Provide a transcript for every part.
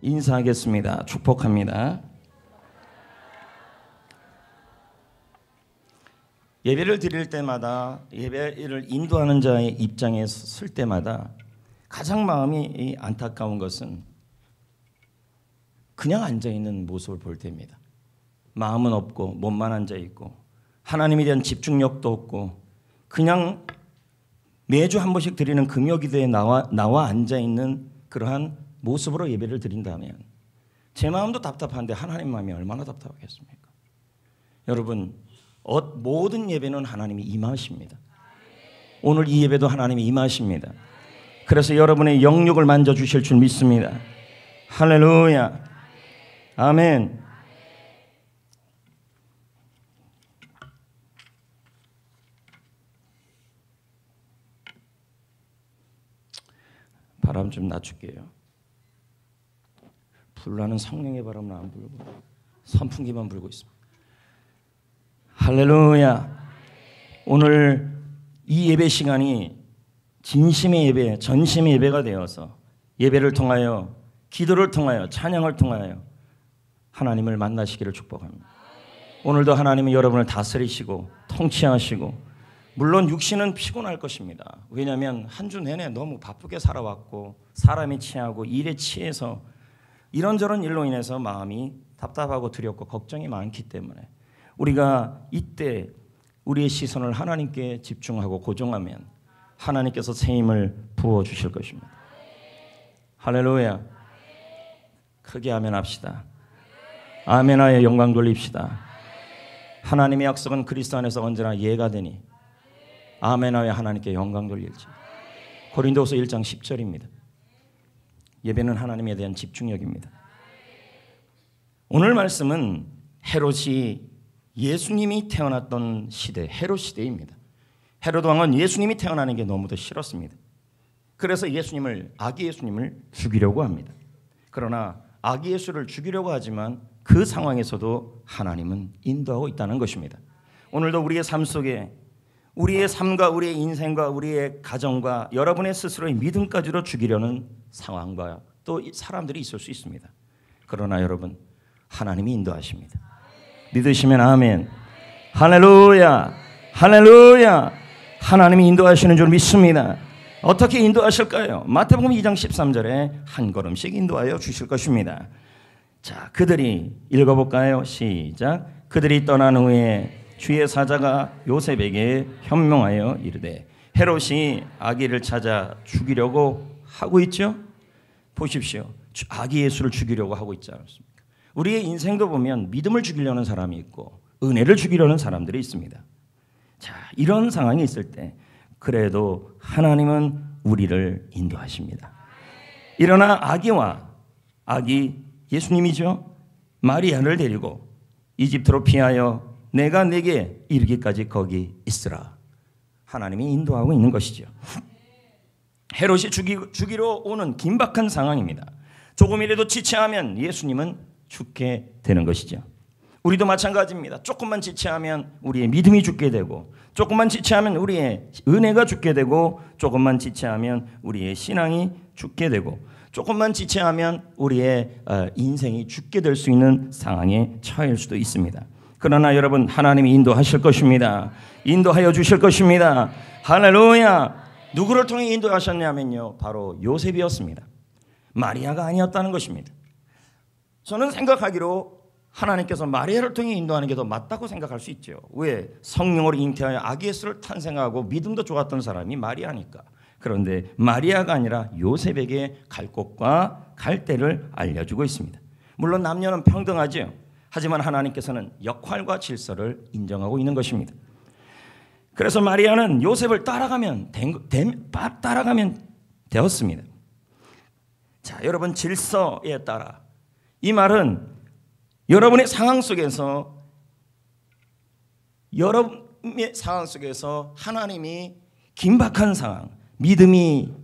인사하겠습니다. 축복합니다. 예배를 드릴 때마다, 예배를 인도하는 자의 입장에 설 때마다 가장 마음이 안타까운 것은 그냥 앉아있는 모습을 볼 때입니다. 마음은 없고 몸만 앉아있고 하나님에 대한 집중력도 없고 그냥 매주 한 번씩 드리는 금요기도에 나와 앉아있는 그러한 모습으로 예배를 드린다면 제 마음도 답답한데 하나님 마음이 얼마나 답답하겠습니까? 여러분, 모든 예배는 하나님이 임하십니다. 오늘 이 예배도 하나님이 임하십니다. 그래서 여러분의 영육을 만져주실 줄 믿습니다. 할렐루야. 아멘. 바람 좀 낮출게요. 불나는 성령의 바람은 안 불고 선풍기만 불고 있습니다. 할렐루야. 오늘 이 예배 시간이 진심의 예배, 전심의 예배가 되어서 예배를 통하여, 기도를 통하여, 찬양을 통하여 하나님을 만나시기를 축복합니다. 오늘도 하나님은 여러분을 다스리시고 통치하시고, 물론 육신은 피곤할 것입니다. 왜냐하면 한 주 내내 너무 바쁘게 살아왔고 사람이 취하고 일에 취해서 이런저런 일로 인해서 마음이 답답하고 두렵고 걱정이 많기 때문에 우리가 이때 우리의 시선을 하나님께 집중하고 고정하면 하나님께서 새 힘을 부어주실 것입니다. 할렐루야. 크게 아멘 합시다. 아멘하여 영광 돌립시다. 하나님의 약속은 그리스도 안에서 언제나 예가 되니 아멘하여 하나님께 영광 돌릴지. 고린도후서 1장 10절입니다. 예배는 하나님에 대한 집중력입니다. 오늘 말씀은 헤롯이 예수님이 태어났던 시대, 헤롯 시대입니다. 헤롯 왕은 예수님이 태어나는 게 너무도 싫었습니다. 그래서 아기 예수님을 죽이려고 합니다. 그러나 아기 예수를 죽이려고 하지만 그 상황에서도 하나님은 인도하고 있다는 것입니다. 오늘도 우리의 삶 속에 우리의 삶과 우리의 인생과 우리의 가정과 여러분의 스스로의 믿음까지도 죽이려는 상황과 또 사람들이 있을 수 있습니다. 그러나 여러분, 하나님이 인도하십니다. 믿으시면 아멘. 할렐루야. 할렐루야. 하나님이 인도하시는 줄 믿습니다. 어떻게 인도하실까요? 마태복음 2장 13절에 한 걸음씩 인도하여 주실 것입니다. 자, 그들이 읽어볼까요? 시작. 그들이 떠난 후에 주의 사자가 요셉에게 현명하여 이르되, 헤롯이 아기를 찾아 죽이려고 하고 있죠? 보십시오. 아기 예수를 죽이려고 하고 있지 않습니까? 우리의 인생도 보면 믿음을 죽이려는 사람이 있고 은혜를 죽이려는 사람들이 있습니다. 자, 이런 상황이 있을 때 그래도 하나님은 우리를 인도하십니다. 일어나 아기 예수님이죠. 마리아를 데리고 이집트로 피하여 내가 내게 이르기까지 거기 있으라. 하나님이 인도하고 있는 것이죠. 헤롯이 죽이러 오는 긴박한 상황입니다. 조금이라도 지체하면 예수님은 죽게 되는 것이죠. 우리도 마찬가지입니다. 조금만 지체하면 우리의 믿음이 죽게 되고, 조금만 지체하면 우리의 은혜가 죽게 되고, 조금만 지체하면 우리의 신앙이 죽게 되고, 조금만 지체하면 우리의 인생이 죽게 될 수 있는 상황에 처할 수도 있습니다. 그러나 여러분, 하나님이 인도하실 것입니다. 인도하여 주실 것입니다. 할렐루야. 누구를 통해 인도하셨냐면요, 바로 요셉이었습니다. 마리아가 아니었다는 것입니다. 저는 생각하기로 하나님께서 마리아를 통해 인도하는 게 더 맞다고 생각할 수 있죠. 왜? 성령으로 잉태하여 아기 예수를 탄생하고 믿음도 좋았던 사람이 마리아니까. 그런데 마리아가 아니라 요셉에게 갈 곳과 갈 때를 알려주고 있습니다. 물론 남녀는 평등하죠. 하지만 하나님께서는 역할과 질서를 인정하고 있는 것입니다. 그래서 마리아는 요셉을 따라가면 되었습니다. 자, 여러분, 질서에 따라, 이 말은 여러분의 상황 속에서 하나님이 긴박한 상황, 믿음이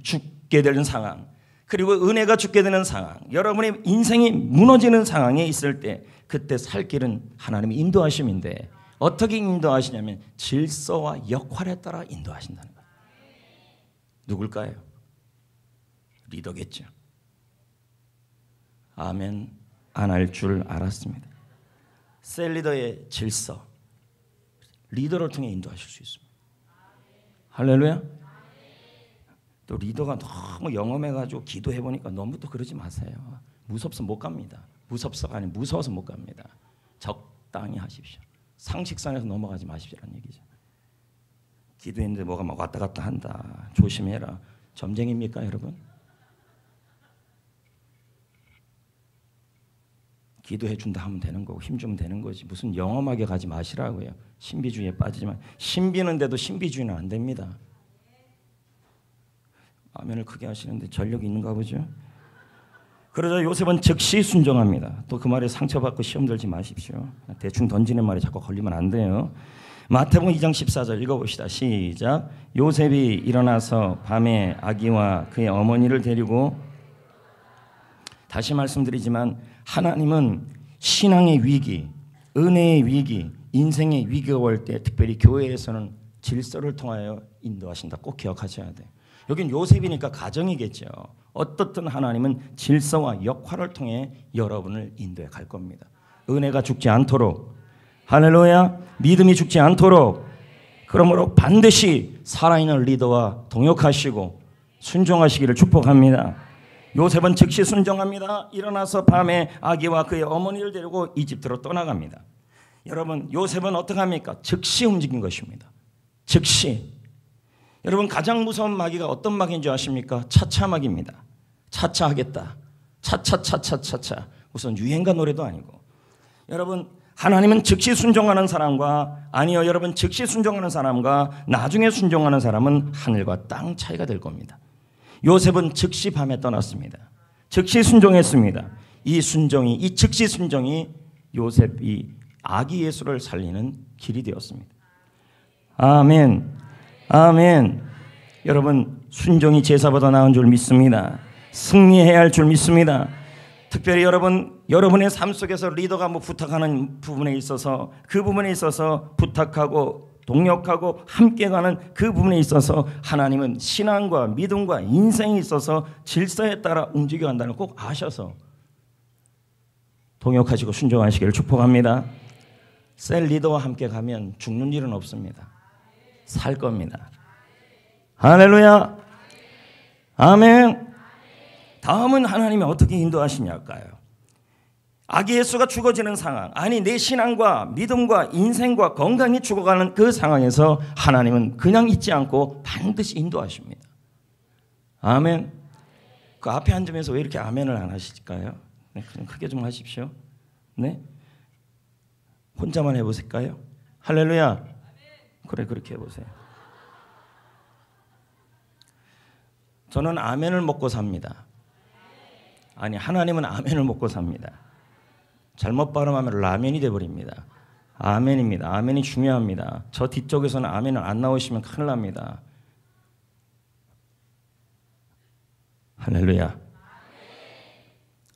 죽게 되는 상황, 그리고 은혜가 죽게 되는 상황, 여러분의 인생이 무너지는 상황에 있을 때 그때 살 길은 하나님이 인도하심인데, 어떻게 인도하시냐면 질서와 역할에 따라 인도하신다는 거예요. 누굴까요? 리더겠죠. 아멘 안 할 줄 알았습니다. 셀리더의 질서, 리더를 통해 인도하실 수 있습니다. 할렐루야. 또 리더가 너무 영험해가지고 기도해보니까 너무 또 그러지 마세요. 무섭서 못 갑니다. 무섭서가 아니라 무서워서 못 갑니다. 적당히 하십시오. 상식선에서 넘어가지 마십시오라는 얘기죠. 기도했는데 뭐가 막 왔다 갔다 한다. 조심해라. 점쟁입니까 여러분? 기도해 준다 하면 되는 거고 힘 주면 되는 거지. 무슨 영험하게 가지 마시라고요. 신비주의에 빠지지만 신비는데도 신비주의는 안 됩니다. 아멘을 크게 하시는데 전력이 있는가 보죠. 그러자 요셉은 즉시 순종합니다. 또 그 말에 상처받고 시험 들지 마십시오. 대충 던지는 말에 자꾸 걸리면 안 돼요. 마태복음 2장 14절 읽어봅시다. 시작. 요셉이 일어나서 밤에 아기와 그의 어머니를 데리고, 다시 말씀드리지만 하나님은 신앙의 위기, 은혜의 위기, 인생의 위기가 올 때 특별히 교회에서는 질서를 통하여 인도하신다. 꼭 기억하셔야 돼요. 여긴 요셉이니까 가정이겠죠. 어떻든 하나님은 질서와 역할을 통해 여러분을 인도해 갈 겁니다. 은혜가 죽지 않도록, 할렐루야, 믿음이 죽지 않도록, 그러므로 반드시 살아있는 리더와 동역하시고 순종하시기를 축복합니다. 요셉은 즉시 순종합니다. 일어나서 밤에 아기와 그의 어머니를 데리고 이집트로 떠나갑니다. 여러분, 요셉은 어떻게 합니까? 즉시 움직인 것입니다. 즉시. 여러분, 가장 무서운 마귀가 어떤 마귀인 줄 아십니까? 차차마귀입니다. 차차하겠다. 차차차차차차. 우선 유행가 노래도 아니고. 여러분, 하나님은 즉시 순종하는 사람과, 아니요, 여러분, 즉시 순종하는 사람과 나중에 순종하는 사람은 하늘과 땅 차이가 될 겁니다. 요셉은 즉시 밤에 떠났습니다. 즉시 순종했습니다. 이 순종이, 이 즉시 순종이 요셉이 아기 예수를 살리는 길이 되었습니다. 아멘. 아멘. 여러분, 순종이 제사보다 나은 줄 믿습니다. 승리해야 할 줄 믿습니다. 특별히 여러분의 삶 속에서 리더가 부탁하는 부분에 있어서, 그 부분에 있어서 부탁하고 동역하고 함께 가는 그 부분에 있어서 하나님은 신앙과 믿음과 인생에 있어서 질서에 따라 움직여 간다는 걸 꼭 아셔서 동역하시고 순종하시기를 축복합니다. 셀 리더와 함께 가면 죽는 일은 없습니다. 살 겁니다. 할렐루야. 아멘. 다음은 하나님이 어떻게 인도하시냐까요? 아기 예수가 죽어지는 상황, 아니 내 신앙과 믿음과 인생과 건강이 죽어가는 그 상황에서 하나님은 그냥 있지 않고 반드시 인도하십니다. 아멘. 그 앞에 앉으면서 왜 이렇게 아멘을 안 하실까요? 네, 좀 크게 좀 하십시오. 네, 혼자만 해보실까요? 할렐루야. 그래, 그렇게 해보세요. 저는 아멘을 먹고 삽니다. 아니, 하나님은 아멘을 먹고 삽니다. 잘못 발음하면 라면이 돼버립니다. 아멘입니다. 아멘이 중요합니다. 저 뒤쪽에서는 아멘을 안 나오시면 큰일 납니다. 할렐루야.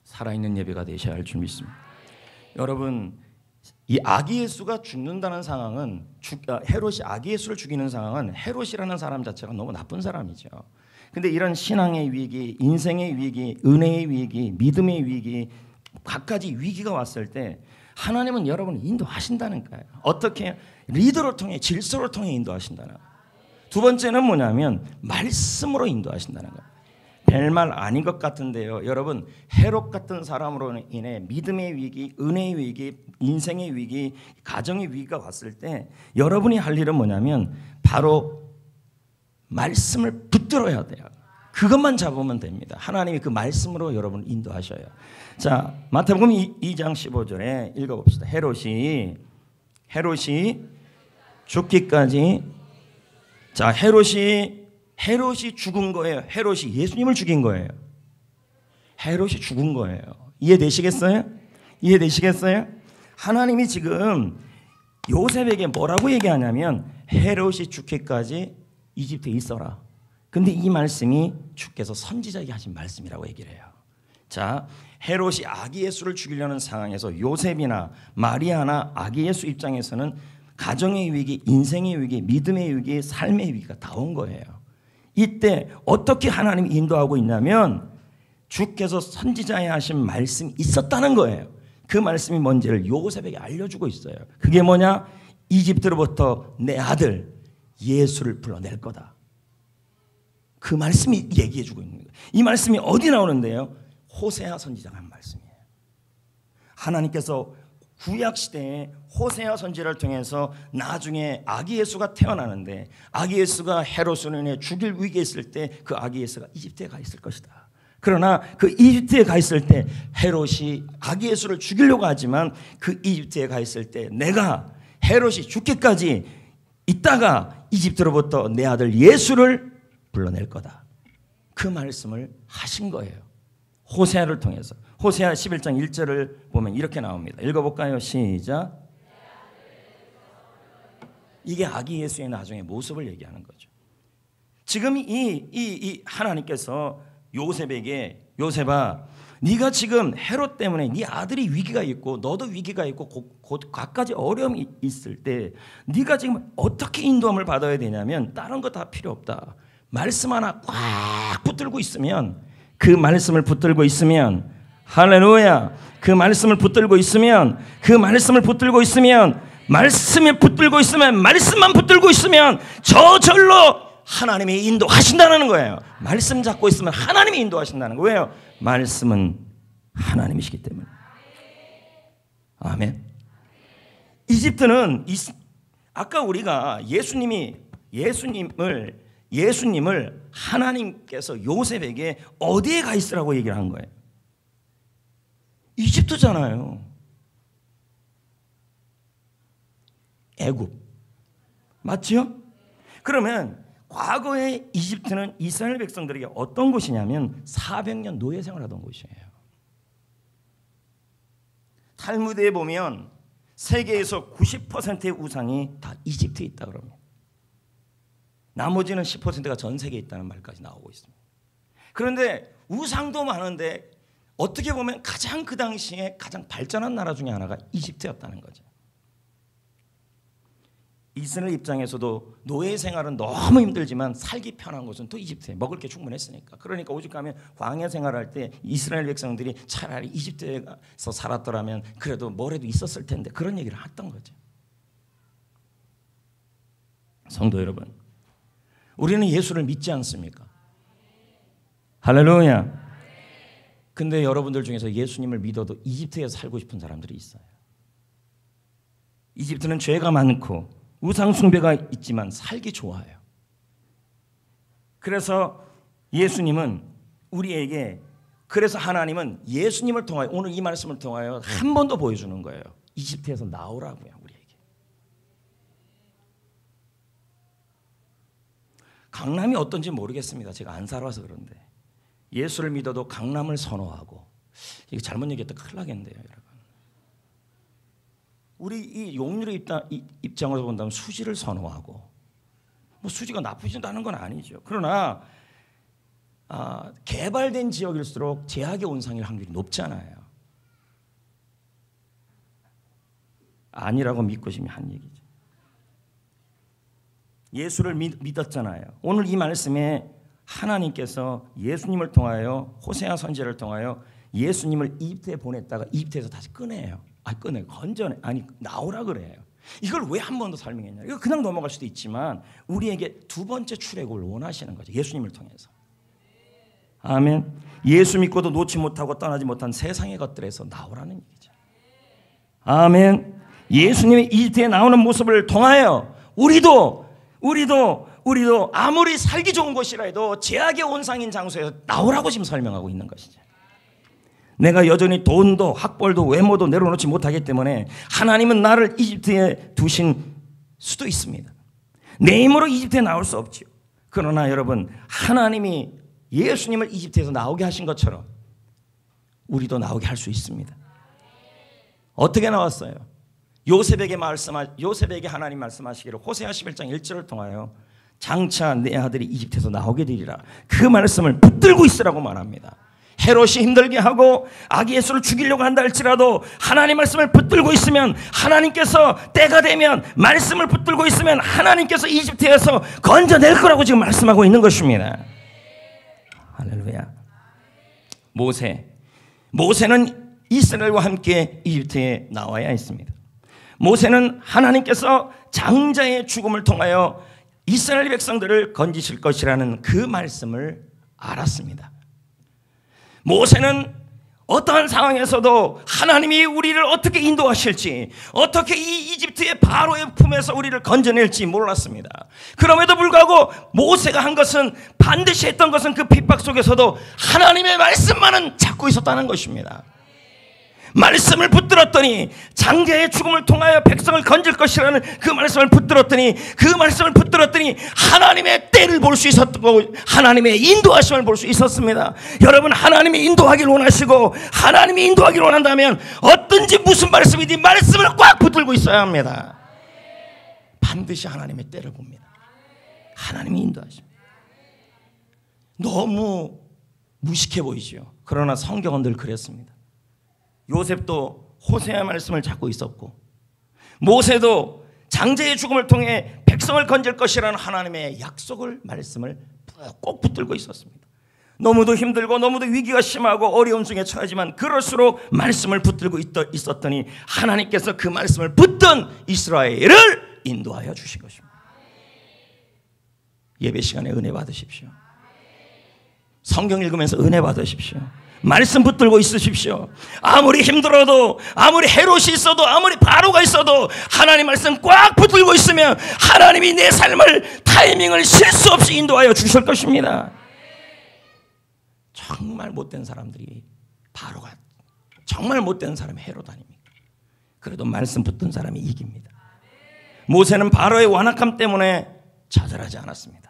살아있는 예배가 되셔야 할 줄 믿습니다. 여러분, 이 아기 예수가 죽는다는 상황은, 헤롯이 아기 예수를 죽이는 상황은 헤롯이라는 사람 자체가 너무 나쁜 사람이죠. 근데 이런 신앙의 위기, 인생의 위기, 은혜의 위기, 믿음의 위기, 각가지 위기가 왔을 때 하나님은 여러분을 인도하신다는 거예요. 어떻게? 리더를 통해, 질서를 통해 인도하신다는 거예요. 두 번째는 뭐냐면 말씀으로 인도하신다는 거예요. 별말 아닌 것 같은데요, 여러분, 헤롯 같은 사람으로 인해 믿음의 위기, 은혜의 위기, 인생의 위기, 가정의 위기가 왔을 때 여러분이 할 일은 뭐냐면 바로 말씀을 붙들어야 돼요. 그것만 잡으면 됩니다. 하나님이 그 말씀으로 여러분을 인도하셔요. 자, 마태복음 2장 15절에 읽어봅시다. 헤롯이 죽기까지. 자, 헤롯이 죽은 거예요. 헤롯이 예수님을 죽인 거예요. 헤롯이 죽은 거예요. 이해되시겠어요? 이해되시겠어요? 하나님이 지금 요셉에게 뭐라고 얘기하냐면 헤롯이 죽기까지 이집트에 있어라. 근데 이 말씀이 주께서 선지자에게 하신 말씀이라고 얘기를 해요. 자, 헤롯이 아기 예수를 죽이려는 상황에서 요셉이나 마리아나 아기 예수 입장에서는 가정의 위기, 인생의 위기, 믿음의 위기, 삶의 위기가 다 온 거예요. 이때 어떻게 하나님이 인도하고 있냐면 주께서 선지자에 하신 말씀이 있었다는 거예요. 그 말씀이 뭔지를 요셉에게 알려주고 있어요. 그게 뭐냐? 이집트로부터 내 아들 예수를 불러낼 거다. 그 말씀이 얘기해주고 있는 거예요. 이 말씀이 어디 나오는데요? 호세아 선지자가 한 말씀이에요. 하나님께서 구약시대에 호세아 선지자를 통해서 나중에 아기 예수가 태어나는데, 아기 예수가 헤롯으로 인해 죽일 위기에 있을 때 그 아기 예수가 이집트에 가 있을 것이다. 그러나 그 이집트에 가 있을 때 헤롯이 아기 예수를 죽이려고 하지만 그 이집트에 가 있을 때 내가 헤롯이 죽기까지 있다가 이집트로부터 내 아들 예수를 불러낼 거다. 그 말씀을 하신 거예요. 호세아를 통해서. 호세아 11장 1절을 보면 이렇게 나옵니다. 읽어볼까요? 시작. 이게 아기 예수의 나중에 모습을 얘기하는 거죠. 지금 이 하나님께서 요셉에게, 요셉아, 네가 지금 헤롯 때문에 네 아들이 위기가 있고 너도 위기가 있고 곧 갖가지 어려움이 있을 때 네가 지금 어떻게 인도함을 받아야 되냐면 다른 거 다 필요 없다. 말씀 하나 꽉 붙들고 있으면, 그 말씀을 붙들고 있으면, 할렐루야, 그 말씀을 붙들고 있으면, 그 말씀을 붙들고 있으면, 말씀에 붙들고 있으면, 말씀만 붙들고 있으면 저절로 하나님이 인도하신다는 거예요. 말씀 잡고 있으면 하나님이 인도하신다는 거예요. 왜요? 말씀은 하나님이시기 때문에. 아멘. 이집트는 아까 우리가 예수님을 하나님께서 요셉에게 어디에 가 있으라고 얘기를 한 거예요? 이집트잖아요. 애굽. 맞죠? 그러면 과거의 이집트는 이스라엘 백성들에게 어떤 곳이냐면 400년 노예 생활하던 곳이에요. 탈무드에 보면 세계에서 90%의 우상이 다 이집트에 있다 그럽니다. 나머지는 10%가 전 세계에 있다는 말까지 나오고 있습니다. 그런데 우상도 많은데 어떻게 보면 가장 그 당시에 가장 발전한 나라 중에 하나가 이집트였다는 거죠. 이스라엘 입장에서도 노예 생활은 너무 힘들지만 살기 편한 곳은 또 이집트에 먹을 게 충분했으니까. 그러니까 오죽 가면 광야 생활할 때 이스라엘 백성들이 차라리 이집트에서 살았더라면 그래도 뭐라도 있었을 텐데, 그런 얘기를 했던 거죠. 성도 여러분, 우리는 예수를 믿지 않습니까? 할렐루야. 근데 여러분들 중에서 예수님을 믿어도 이집트에서 살고 싶은 사람들이 있어요. 이집트는 죄가 많고 우상 숭배가 있지만 살기 좋아요. 그래서 예수님은 우리에게, 그래서 하나님은 예수님을 통하여, 오늘 이 말씀을 통하여 한 번 더 보여주는 거예요. 이집트에서 나오라고요, 우리에게. 강남이 어떤지 모르겠습니다. 제가 안 살아서 그런데 예수를 믿어도 강남을 선호하고, 이거 잘못 얘기했다 큰일 나겠는데요, 여러분. 우리 이 용률의 입장으로 본다면 수지를 선호하고, 뭐 수지가 나쁘지는 건 아니죠. 그러나 개발된 지역일수록 제약의 온상일 확률이 높잖아요. 아니라고 믿고 싶으면 한 얘기죠. 예수를 믿었잖아요. 오늘 이 말씀에 하나님께서 예수님을 통하여, 호세아 선지자를 통하여 예수님을 이집트에 보냈다가 이집트에서 다시 꺼내요. 건져내. 나오라 그래요. 이걸 왜 한 번 더 설명했냐? 이거 그냥 넘어갈 수도 있지만 우리에게 두 번째 출애굽을 원하시는 거죠. 예수님을 통해서. 아멘. 예수 믿고도 놓지 못하고 떠나지 못한 세상의 것들에서 나오라는 얘기죠. 아멘. 예수님이 이집트에 나오는 모습을 통하여 우리도 아무리 살기 좋은 곳이라 해도 제약의 온상인 장소에서 나오라고 지금 설명하고 있는 것이죠. 내가 여전히 돈도 학벌도 외모도 내려놓지 못하기 때문에 하나님은 나를 이집트에 두신 수도 있습니다. 내 힘으로 이집트에 나올 수 없지요. 그러나 여러분, 하나님이 예수님을 이집트에서 나오게 하신 것처럼 우리도 나오게 할 수 있습니다. 어떻게 나왔어요? 요셉에게 하나님 말씀하시기를 호세아 11장 1절을 통하여 장차 내 아들이 이집트에서 나오게 되리라, 그 말씀을 붙들고 있으라고 말합니다. 헤롯이 힘들게 하고 아기 예수를 죽이려고 한다 할지라도 하나님 말씀을 붙들고 있으면, 하나님께서 때가 되면 말씀을 붙들고 있으면 하나님께서 이집트에서 건져낼 거라고 지금 말씀하고 있는 것입니다. 할렐루야. 모세는 이스라엘과 함께 이집트에 나와야 했습니다. 모세는 하나님께서 장자의 죽음을 통하여 이스라엘 백성들을 건지실 것이라는 그 말씀을 알았습니다. 모세는 어떠한 상황에서도 하나님이 우리를 어떻게 인도하실지, 어떻게 이 이집트의 바로의 품에서 우리를 건져낼지 몰랐습니다. 그럼에도 불구하고 모세가 한 것은, 반드시 했던 것은 그 핍박 속에서도 하나님의 말씀만은 찾고 있었다는 것입니다. 말씀을 붙들었더니, 장자의 죽음을 통하여 백성을 건질 것이라는 그 말씀을 붙들었더니, 하나님의 때를 볼 수 있었고 하나님의 인도하심을 볼 수 있었습니다. 여러분, 하나님이 인도하기를 원하시고 하나님이 인도하기를 원한다면 어떤지 무슨 말씀이든 말씀을 꽉 붙들고 있어야 합니다. 반드시 하나님의 때를 봅니다. 하나님이 인도하십니다. 너무 무식해 보이죠. 그러나 성경은 늘 그랬습니다. 요셉도 호세아의 말씀을 찾고 있었고, 모세도 장자의 죽음을 통해 백성을 건질 것이라는 하나님의 약속을, 말씀을 꼭 붙들고 있었습니다. 너무도 힘들고 너무도 위기가 심하고 어려움 중에 처하지만 그럴수록 말씀을 붙들고 있었더니 하나님께서 그 말씀을 붙든 이스라엘을 인도하여 주신 것입니다. 예배 시간에 은혜 받으십시오. 성경 읽으면서 은혜 받으십시오. 말씀 붙들고 있으십시오. 아무리 힘들어도, 아무리 헤롯이 있어도, 아무리 바로가 있어도 하나님 말씀 꽉 붙들고 있으면 하나님이 내 삶을, 타이밍을 실수 없이 인도하여 주실 것입니다. 정말 못된 사람들이, 바로가 정말 못된 사람이 헤롯 아닙니까? 그래도 말씀 붙든 사람이 이깁니다. 모세는 바로의 완악함 때문에 좌절하지 않았습니다.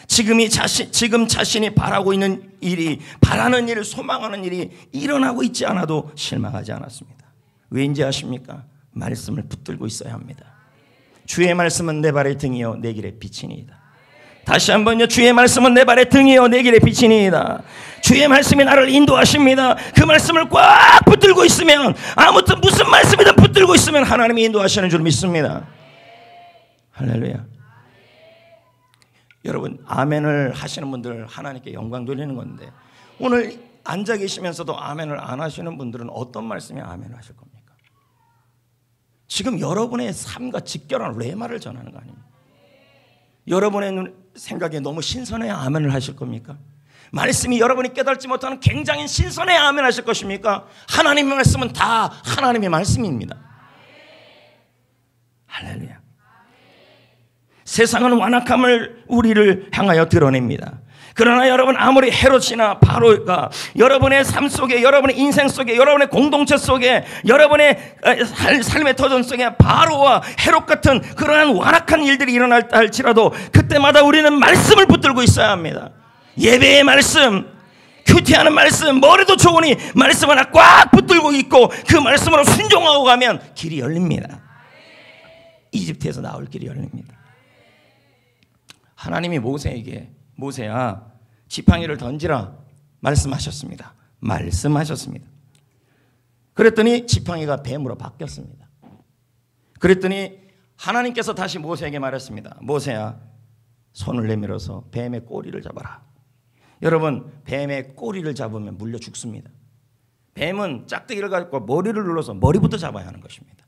지금 자신이 바라고 있는 일이, 바라는 일, 소망하는 일이 일어나고 있지 않아도 실망하지 않았습니다. 왜인지 아십니까? 말씀을 붙들고 있어야 합니다. 주의 말씀은 내 발의 등이요 내 길의 빛이니이다. 다시 한번요. 주의 말씀은 내 발의 등이요 내 길의 빛이니이다. 주의 말씀이 나를 인도하십니다. 그 말씀을 꽉 붙들고 있으면, 아무튼 무슨 말씀이든 붙들고 있으면 하나님이 인도하시는 줄 믿습니다. 할렐루야. 여러분, 아멘을 하시는 분들 하나님께 영광 돌리는 건데, 오늘 앉아 계시면서도 아멘을 안 하시는 분들은 어떤 말씀에 아멘을 하실 겁니까? 지금 여러분의 삶과 직결한 레마를 전하는 거 아닙니까? 여러분의 생각에 너무 신선해야 아멘을 하실 겁니까? 말씀이 여러분이 깨달지 못하는 굉장히 신선해야 아멘 하실 것입니까? 하나님의 말씀은 다 하나님의 말씀입니다. 할렐루야. 세상은 완악함을 우리를 향하여 드러냅니다. 그러나 여러분, 아무리 헤롯이나 바로가 여러분의 삶 속에, 여러분의 인생 속에, 여러분의 공동체 속에, 여러분의 삶의 터전 속에 바로와 헤롯 같은 그러한 완악한 일들이 일어날다 할지라도 그때마다 우리는 말씀을 붙들고 있어야 합니다. 예배의 말씀, 큐티하는 말씀, 뭐래도 좋으니 말씀 하나 꽉 붙들고 있고 그 말씀으로 순종하고 가면 길이 열립니다. 이집트에서 나올 길이 열립니다. 하나님이 모세에게, 모세야 지팡이를 던지라 말씀하셨습니다. 그랬더니 지팡이가 뱀으로 바뀌었습니다. 그랬더니 하나님께서 다시 모세에게 말했습니다. 모세야, 손을 내밀어서 뱀의 꼬리를 잡아라. 여러분, 뱀의 꼬리를 잡으면 물려 죽습니다. 뱀은 짝대기를 가지고 머리를 눌러서 머리부터 잡아야 하는 것입니다.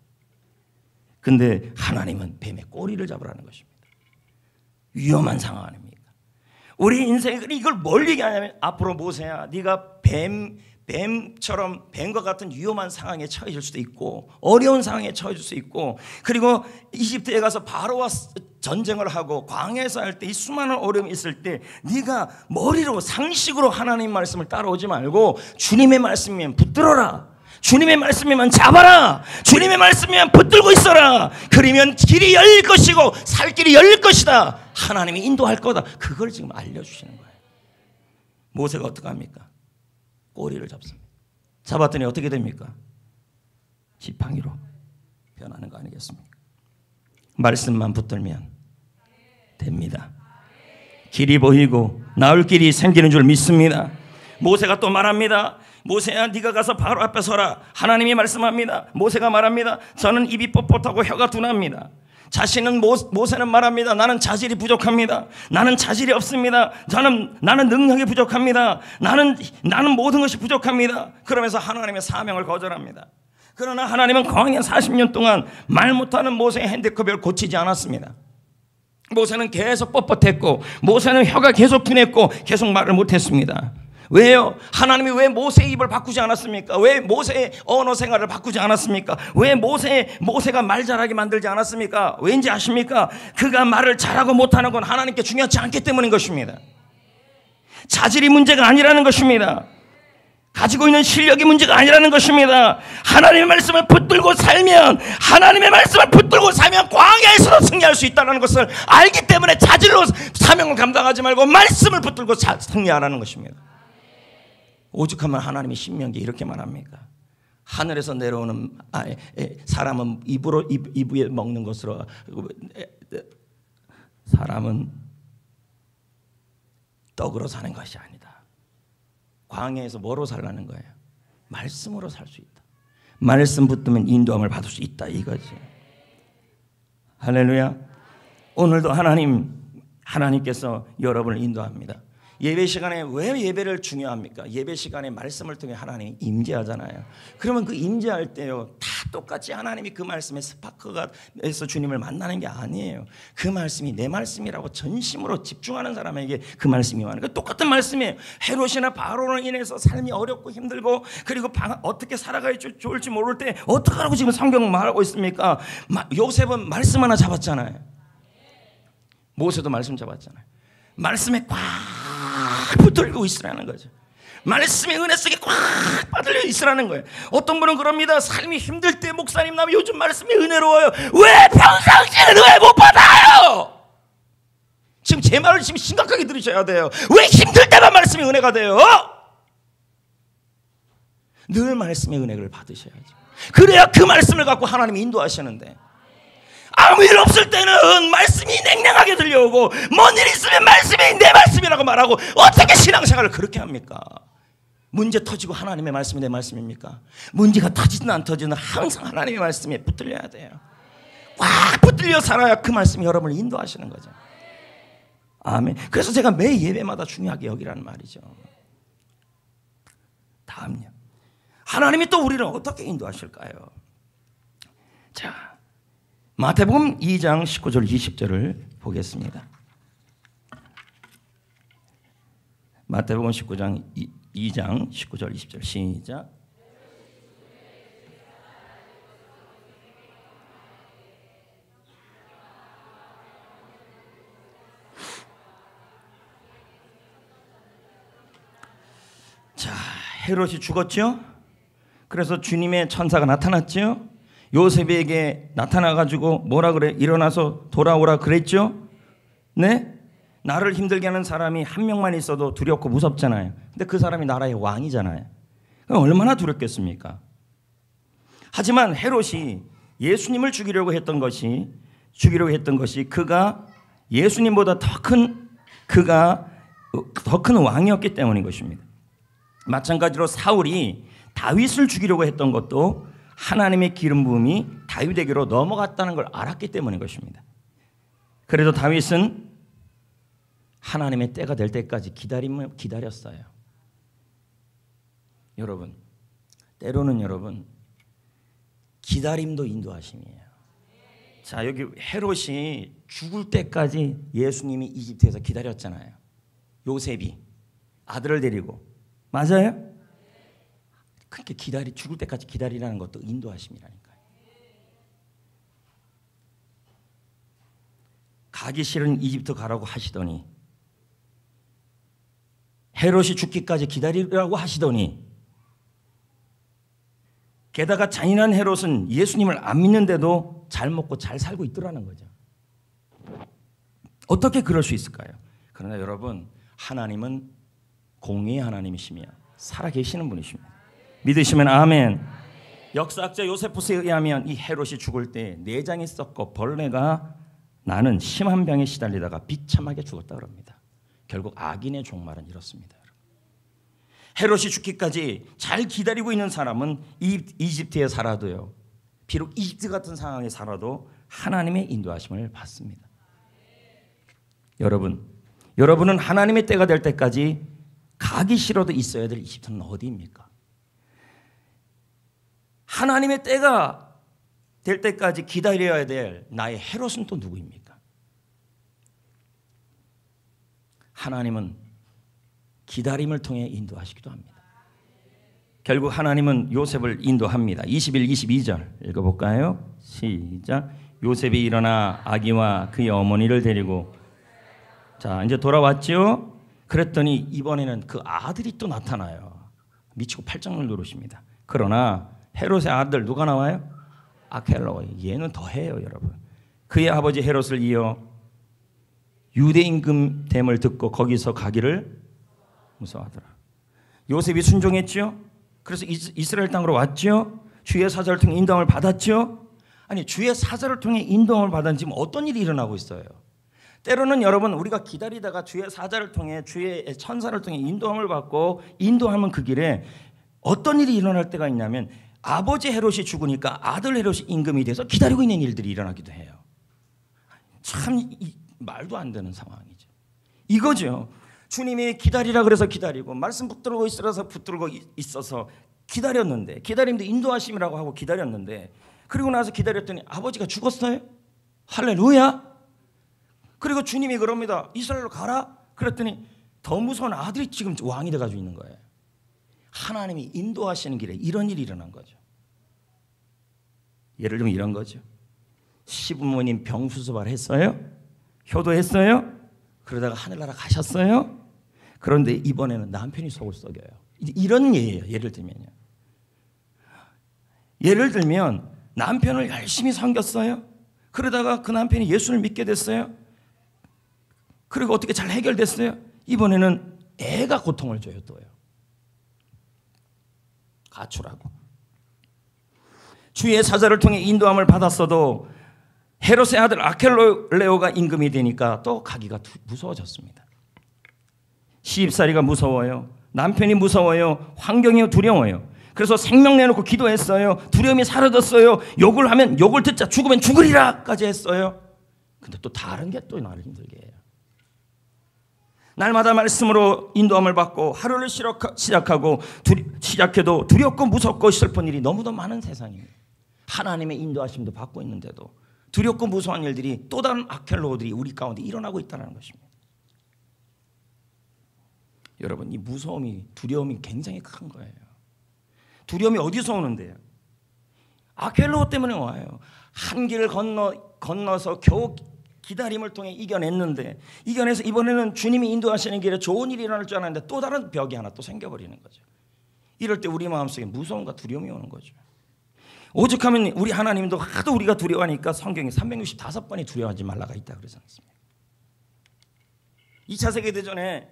근데 하나님은 뱀의 꼬리를 잡으라는 것입니다. 위험한 상황 아닙니까? 우리 인생에 이걸 뭘 얘기하냐면, 앞으로 모세야, 네가 뱀처럼 뱀과 같은 위험한 상황에 처해질 수도 있고, 어려운 상황에 처해질 수 있고, 그리고 이집트에 가서 바로와 전쟁을 하고 광야에서 할 때 이 수많은 어려움이 있을 때 네가 머리로, 상식으로 하나님 말씀을 따라오지 말고 주님의 말씀이면 붙들어라. 주님의 말씀이면 잡아라. 주님의 말씀이면 붙들고 있어라. 그러면 길이 열릴 것이고 살 길이 열릴 것이다. 하나님이 인도할 거다. 그걸 지금 알려주시는 거예요. 모세가 어떻게 합니까? 꼬리를 잡습니다. 잡았더니 어떻게 됩니까? 지팡이로 변하는 거 아니겠습니까? 말씀만 붙들면 됩니다. 길이 보이고 나올 길이 생기는 줄 믿습니다. 모세가 또 말합니다. 모세야, 네가 가서 바로 앞에 서라. 하나님이 말씀합니다. 모세가 말합니다. 저는 입이 뻣뻣하고 혀가 둔합니다. 모세는 말합니다. 나는 자질이 부족합니다. 나는 자질이 없습니다. 나는 능력이 부족합니다. 나는 모든 것이 부족합니다. 그러면서 하나님의 사명을 거절합니다. 그러나 하나님은 광야 40년 동안 말 못하는 모세의 핸디캡을 고치지 않았습니다. 모세는 계속 뻣뻣했고, 모세는 혀가 계속 둔했고, 계속 말을 못했습니다. 왜요? 하나님이 왜 모세의 입을 바꾸지 않았습니까? 왜 모세의 언어 생활을 바꾸지 않았습니까? 왜 모세가 말 잘하게 만들지 않았습니까? 왠지 아십니까? 그가 말을 잘하고 못하는 건 하나님께 중요하지 않기 때문인 것입니다. 자질이 문제가 아니라는 것입니다. 가지고 있는 실력이 문제가 아니라는 것입니다. 하나님의 말씀을 붙들고 살면 광야에서도 승리할 수 있다는 것을 알기 때문에 자질로 사명을 감당하지 말고 말씀을 붙들고 승리하라는 것입니다. 오죽하면 하나님이 신명기에 이렇게 말합니까? 하늘에서 내려오는 사람은 입에 먹는 것으로, 사람은 떡으로 사는 것이 아니다. 광야에서 뭐로 살라는 거예요? 말씀으로 살 수 있다. 말씀 붙들면 인도함을 받을 수 있다, 이거지. 할렐루야. 오늘도 하나님께서 여러분을 인도합니다. 예배 시간에 왜 예배를 중요합니까? 예배 시간에 말씀을 통해 하나님이 임재하잖아요. 그러면 그 임재할 때요, 다 똑같이 하나님이 그 말씀에 스파크가 에서 주님을 만나는 게 아니에요. 그 말씀이 내 말씀이라고 전심으로 집중하는 사람에게 그 말씀이 와는 그 똑같은 말씀이에요. 헤롯이나 바로로 인해서 삶이 어렵고 힘들고, 그리고 어떻게 살아가야 좋을지 모를 때 어떡하라고 지금 성경은 말하고 있습니까? 요셉은 말씀 하나 잡았잖아요. 모세도 말씀 잡았잖아요. 말씀에 꽉 붙들고 있으라는 거죠. 말씀의 은혜 속에 꽉 빠들려 있으라는 거예요. 어떤 분은 그럽니다. 삶이 힘들 때, 목사님 나 요즘 말씀이 은혜로워요. 왜 평상시에는 은혜 못 받아요? 지금 제 말을 지금 심각하게 들으셔야 돼요. 왜 힘들 때만 말씀이 은혜가 돼요? 늘 말씀의 은혜를 받으셔야죠. 그래야 그 말씀을 갖고 하나님이 인도하시는데, 아무 일 없을 때는 말씀이 냉랭하게 들려오고, 뭔 일 있으면 말씀이 내 말씀이라고 말하고, 어떻게 신앙생활을 그렇게 합니까? 문제 터지고 하나님의 말씀이 내 말씀입니까? 문제가 터지든 안 터지든 항상 하나님의 말씀에 붙들려야 돼요. 꽉 붙들려 살아야 그 말씀이 여러분을 인도하시는 거죠. 아멘. 그래서 제가 매 예배마다 중요하게 여기라는 말이죠. 다음요. 하나님이 또 우리를 어떻게 인도하실까요? 자, 마태복음 2장 19절 20절을 보겠습니다. 마태복음 2장 19절 20절 시작. 자, 헤롯이 죽었죠? 그래서 주님의 천사가 나타났죠? 요셉에게 나타나가지고 뭐라 그래? 일어나서 돌아오라 그랬죠? 네? 나를 힘들게 하는 사람이 한 명만 있어도 두렵고 무섭잖아요. 근데 그 사람이 나라의 왕이잖아요. 그럼 얼마나 두렵겠습니까? 하지만 헤롯이 예수님을 죽이려고 했던 것이 그가 예수님보다 더 큰 왕이었기 때문인 것입니다. 마찬가지로 사울이 다윗을 죽이려고 했던 것도 하나님의 기름 부음이 다윗에게로 넘어갔다는 걸 알았기 때문인 것입니다. 그래도 다윗은 하나님의 때가 될 때까지 기다렸어요. 여러분, 때로는 여러분 기다림도 인도하심이에요. 자, 여기 헤롯이 죽을 때까지 예수님이 이집트에서 기다렸잖아요. 요셉이 아들을 데리고. 맞아요? 그렇게 죽을 때까지 기다리라는 것도 인도하심이라니까요. 가기 싫은 이집트 가라고 하시더니, 헤롯이 죽기까지 기다리라고 하시더니, 게다가 잔인한 헤롯은 예수님을 안 믿는데도 잘 먹고 잘 살고 있더라는 거죠. 어떻게 그럴 수 있을까요? 그러나 여러분, 하나님은 공의의 하나님이시며 살아계시는 분이십니다. 믿으시면 아멘. 역사학자 요세푸스에 의하면 이 헤롯이 죽을 때 내장이 썩고 벌레가 나는 심한 병에 시달리다가 비참하게 죽었다 그럽니다. 결국 악인의 종말은 이렇습니다. 헤롯이 죽기까지 잘 기다리고 있는 사람은 이집트에 살아도요, 비록 이집트 같은 상황에 살아도 하나님의 인도하심을 받습니다. 여러분은 하나님의 때가 될 때까지 가기 싫어도 있어야 될 이집트는 어디입니까? 하나님의 때가 될 때까지 기다려야 될 나의 헤롯은 또 누구입니까? 하나님은 기다림을 통해 인도하시기도 합니다. 결국 하나님은 요셉을 인도합니다. 21, 22절 읽어볼까요? 시작. 요셉이 일어나 아기와 그의 어머니를 데리고 자 이제 돌아왔죠. 그랬더니 이번에는 그 아들이 또 나타나요. 미치고 팔짱을 누르십니다. 그러나 헤롯의 아들 누가 나와요? 아켈로. 얘는 더해요, 여러분. 그의 아버지 헤롯을 이어 유대 임금됨을 듣고 거기서 가기를 무서워하더라. 요셉이 순종했죠. 그래서 이스라엘 땅으로 왔죠. 주의 사자를 통해 인도함을 받았죠. 아니 주의 사자를 통해 인도함을 받은 지금 어떤 일이 일어나고 있어요? 때로는 여러분 우리가 기다리다가 주의 사자를 통해 주의 천사를 통해 인도함을 받고 인도하면 그 길에 어떤 일이 일어날 때가 있냐면 아버지 헤롯이 죽으니까 아들 헤롯이 임금이 돼서 기다리고 있는 일들이 일어나기도 해요. 참 말도 안 되는 상황이죠. 이거죠. 주님이 기다리라 그래서 기다리고 말씀 붙들고 있으라서 붙들고 있어서 기다렸는데 기다림도 인도하심이라고 하고 기다렸는데 그리고 나서 기다렸더니 아버지가 죽었어요. 할렐루야. 그리고 주님이 그럽니다. 이스라엘로 가라. 그랬더니 더 무서운 아들이 지금 왕이 돼가지고 있는 거예요. 하나님이 인도하시는 길에 이런 일이 일어난 거죠. 예를 들면 이런 거죠. 시부모님 병수수발 했어요? 효도했어요? 그러다가 하늘나라 가셨어요? 그런데 이번에는 남편이 속을 썩여요. 이런 예예요. 예를 들면 남편을 열심히 섬겼어요. 그러다가 그 남편이 예수를 믿게 됐어요. 그리고 어떻게 잘 해결됐어요? 이번에는 애가 고통을 줘요. 또요. 가출하고. 주의 사자를 통해 인도함을 받았어도 헤롯의 아들 아켈레오가 임금이 되니까 또 가기가 무서워졌습니다. 시집살이가 무서워요. 남편이 무서워요. 환경이 두려워요. 그래서 생명 내놓고 기도했어요. 두려움이 사라졌어요. 욕을 하면 욕을 듣자 죽으면 죽으리라까지 했어요. 근데 또 다른 게 또 나를 힘들게 해요. 날마다 말씀으로 인도함을 받고 하루를 시작해도 두렵고 무섭고 슬픈 일이 너무도 많은 세상입니다. 하나님의 인도하심도 받고 있는데도 두렵고 무서운 일들이 또 다른 아켈로들이 우리 가운데 일어나고 있다는 것입니다. 여러분 이 무서움이 두려움이 굉장히 큰 거예요. 두려움이 어디서 오는데요? 아켈로 때문에 와요. 한 길을 건너서 겨우 기다림을 통해 이겨냈는데 이겨내서 이번에는 주님이 인도하시는 길에 좋은 일이 일어날 줄 알았는데 또 다른 벽이 하나 또 생겨버리는 거죠. 이럴 때 우리 마음속에 무서움과 두려움이 오는 거죠. 오죽하면 우리 하나님도 하도 우리가 두려워하니까 성경에 365번이 두려워하지 말라가 있다 그러지 않습니까? 2차 세계대전에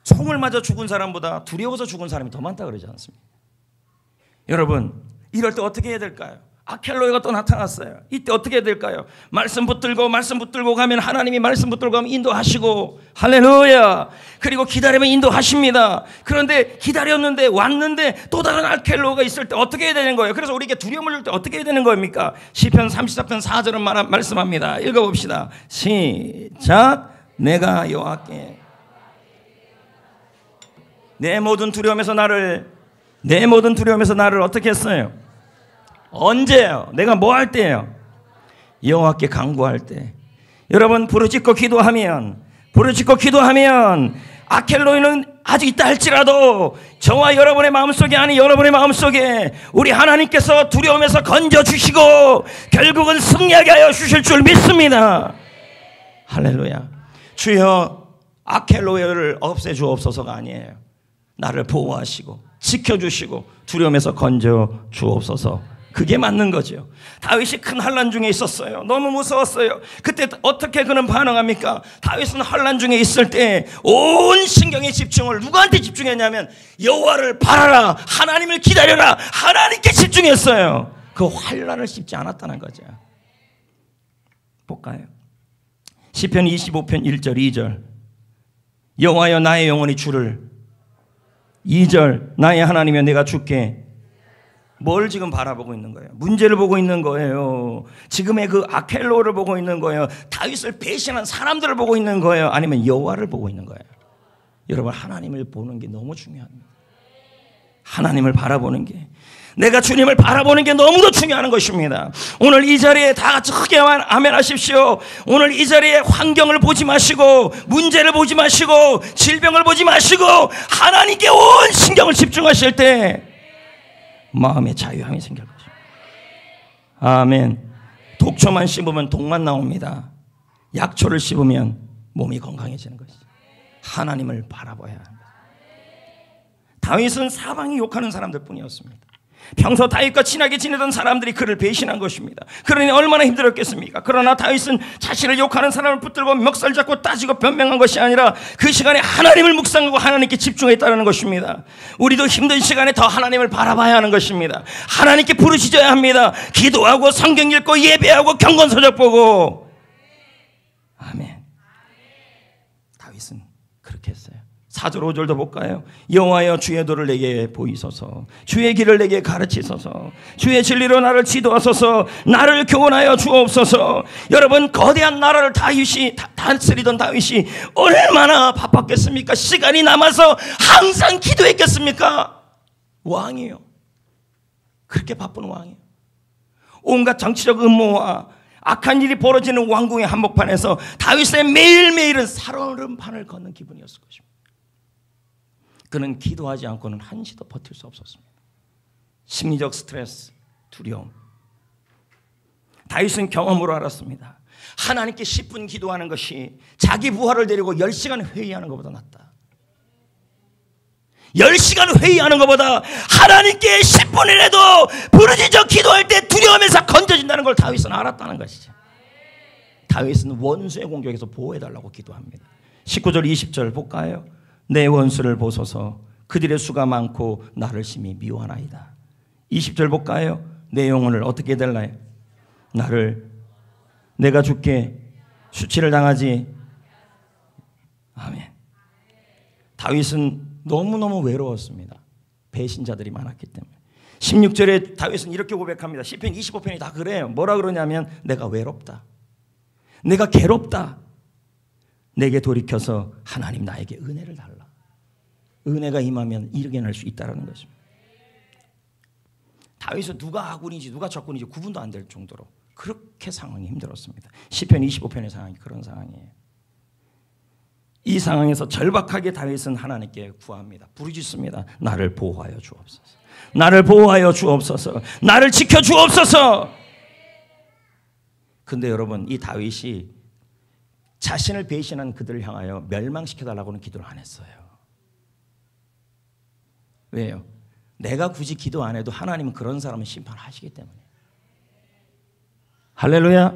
총을 맞아 죽은 사람보다 두려워서 죽은 사람이 더 많다 그러지 않습니까? 여러분 이럴 때 어떻게 해야 될까요? 아켈로이가 또 나타났어요. 이때 어떻게 해야 될까요? 말씀 붙들고 가면 하나님이 말씀 붙들고 가면 인도하시고 할렐루야. 그리고 기다리면 인도하십니다. 그런데 기다렸는데 왔는데 또 다른 아켈로이가 있을 때 어떻게 해야 되는 거예요? 그래서 우리에게 두려움을 줄 때 어떻게 해야 되는 겁니까? 시편 34편 4절은 말씀합니다. 읽어봅시다. 시작. 내가 여호와께 내 모든 두려움에서 나를 어떻게 했어요? 언제요? 내가 뭐 할 때예요? 여호와께 간구할 때. 여러분 부르짖고 기도하면 아켈로이는 아직 있다 할지라도 저와 여러분의 마음속에 아니 여러분의 마음속에 우리 하나님께서 두려움에서 건져주시고 결국은 승리하게 하여 주실 줄 믿습니다. 할렐루야. 주여 아켈로이를 없애주옵소서가 아니에요. 나를 보호하시고 지켜주시고 두려움에서 건져주옵소서. 그게 맞는 거죠. 다윗이 큰 환난 중에 있었어요. 너무 무서웠어요. 그때 어떻게 그는 반응합니까? 다윗은 환난 중에 있을 때 온 신경의 집중을 누구한테 집중했냐면 여호와를 바라라, 하나님을 기다려라, 하나님께 집중했어요. 그 환난을 씹지 않았다는 거죠. 볼까요? 시편 25편 1절 2절 여호와여 나의 영혼이 주를 2절 나의 하나님이여 내가 주께 뭘 지금 바라보고 있는 거예요? 문제를 보고 있는 거예요? 지금의 그 아켈로를 보고 있는 거예요? 다윗을 배신한 사람들을 보고 있는 거예요? 아니면 여호와를 보고 있는 거예요? 여러분, 하나님을 보는 게 너무 중요합니다. 하나님을 바라보는 게, 내가 주님을 바라보는 게 너무도 중요한 것입니다. 오늘 이 자리에 다 같이 크게 아멘 하십시오. 오늘 이 자리에 환경을 보지 마시고, 문제를 보지 마시고, 질병을 보지 마시고, 하나님께 온 신경을 집중하실 때 마음의 자유함이 생길 것입니다. 아멘. 독초만 씹으면 독만 나옵니다. 약초를 씹으면 몸이 건강해지는 것이죠. 하나님을 바라봐야 합니다. 다윗은 사방이 욕하는 사람들 뿐이었습니다. 평소 다윗과 친하게 지내던 사람들이 그를 배신한 것입니다. 그러니 얼마나 힘들었겠습니까? 그러나 다윗은 자신을 욕하는 사람을 붙들고 멱살 잡고 따지고 변명한 것이 아니라 그 시간에 하나님을 묵상하고 하나님께 집중했다는 것입니다. 우리도 힘든 시간에 더 하나님을 바라봐야 하는 것입니다. 하나님께 부르짖어야 합니다. 기도하고 성경 읽고 예배하고 경건서적 보고. 아멘. 다윗은 그렇게 했어요. 4절 5절도 볼까요? 여호와여, 주의 도를 내게 보이소서. 주의 길을 내게 가르치소서. 주의 진리로 나를 지도하소서. 나를 교훈하여 주옵소서. 여러분, 거대한 나라를 다스리던 다윗이 얼마나 바빴겠습니까? 시간이 남아서 항상 기도했겠습니까? 왕이에요. 그렇게 바쁜 왕이에요. 온갖 정치적 음모와 악한 일이 벌어지는 왕궁의 한복판에서 다윗의 매일매일은 살얼음판을 걷는 기분이었을 것입니다. 그는 기도하지 않고는 한시도 버틸 수 없었습니다. 심리적 스트레스, 두려움. 다윗은 경험으로 알았습니다. 하나님께 10분 기도하는 것이 자기 부하를 데리고 10시간 회의하는 것보다 낫다. 10시간 회의하는 것보다 하나님께 10분이라도 부르짖어 기도할 때 두려움에서 건져진다는 걸 다윗은 알았다는 것이죠. 다윗은 원수의 공격에서 보호해달라고 기도합니다. 19절 20절 볼까요? 내 원수를 보소서. 그들의 수가 많고 나를 심히 미워하나이다. 20절 볼까요? 내 영혼을 어떻게 해달라요? 내가 죽게 수치를 당하지. 아멘. 다윗은 너무너무 외로웠습니다. 배신자들이 많았기 때문에. 16절에 다윗은 이렇게 고백합니다. 시편 25편이 다 그래요. 뭐라 그러냐면 내가 외롭다. 내가 괴롭다. 내게 돌이켜서 하나님 나에게 은혜를 달라. 은혜가 임하면 이겨낼 수 있다는 것입니다. 다윗은 누가 아군인지 누가 적군인지 구분도 안 될 정도로 그렇게 상황이 힘들었습니다. 시편 25편의 상황이 그런 상황이에요. 이 상황에서 절박하게 다윗은 하나님께 구합니다. 부르짖습니다. 나를 보호하여 주옵소서. 나를 보호하여 주옵소서. 나를 지켜 주옵소서. 근데 여러분, 이 다윗이 자신을 배신한 그들을 향하여 멸망시켜달라고는 기도를 안 했어요. 왜요? 내가 굳이 기도 안 해도 하나님은 그런 사람은 심판하시기 때문에. 할렐루야.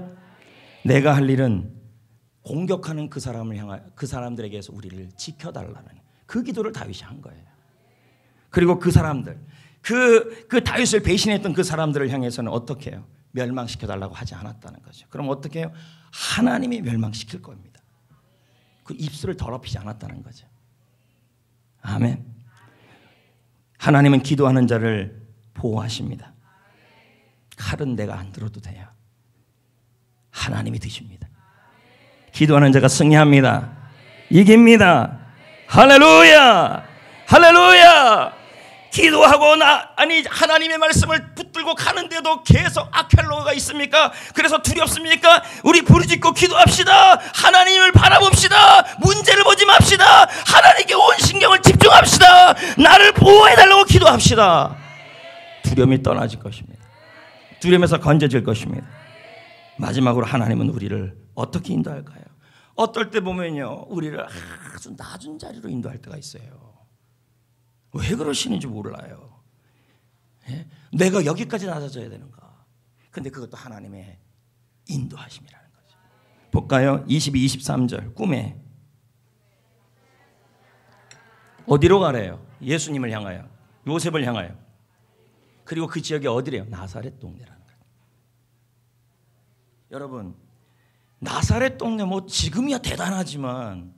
내가 할 일은 공격하는 그 사람을 향하여 그 사람들에게서 우리를 지켜달라는 그 기도를 다윗이 한 거예요. 그리고 그 사람들, 그 다윗을 배신했던 그 사람들을 향해서는 어떻게 해요? 멸망시켜달라고 하지 않았다는 거죠. 그럼 어떻게 해요? 하나님이 멸망시킬 겁니다. 그 입술을 더럽히지 않았다는 거죠. 아멘. 하나님은 기도하는 자를 보호하십니다. 칼은 내가 안 들어도 돼요. 하나님이 드십니다. 기도하는 자가 승리합니다. 이깁니다. 할렐루야. 할렐루야. 기도하고 하나님의 말씀을 붙들고 가는데도 계속 아켈로가 있습니까? 그래서 두렵습니까? 우리 부르짖고 기도합시다. 하나님을 바라봅시다. 문제를 보지 맙시다. 하나님께 온 신경을 집중합시다. 나를 보호해달라고 기도합시다. 두려움이 떠나질 것입니다. 두려움에서 건져질 것입니다. 마지막으로 하나님은 우리를 어떻게 인도할까요? 어떨 때 보면요, 우리를 아주 낮은 자리로 인도할 때가 있어요. 왜 그러시는지 몰라요. 예? 내가 여기까지 낮아져야 되는가? 근데 그것도 하나님의 인도하심이라는 거죠. 볼까요? 22, 23절 꿈에 어디로 가래요? 예수님을 향하여, 요셉을 향하여. 그리고 그 지역이 어디래요? 나사렛 동네라는 거예요. 여러분, 나사렛 동네 뭐 지금이야 대단하지만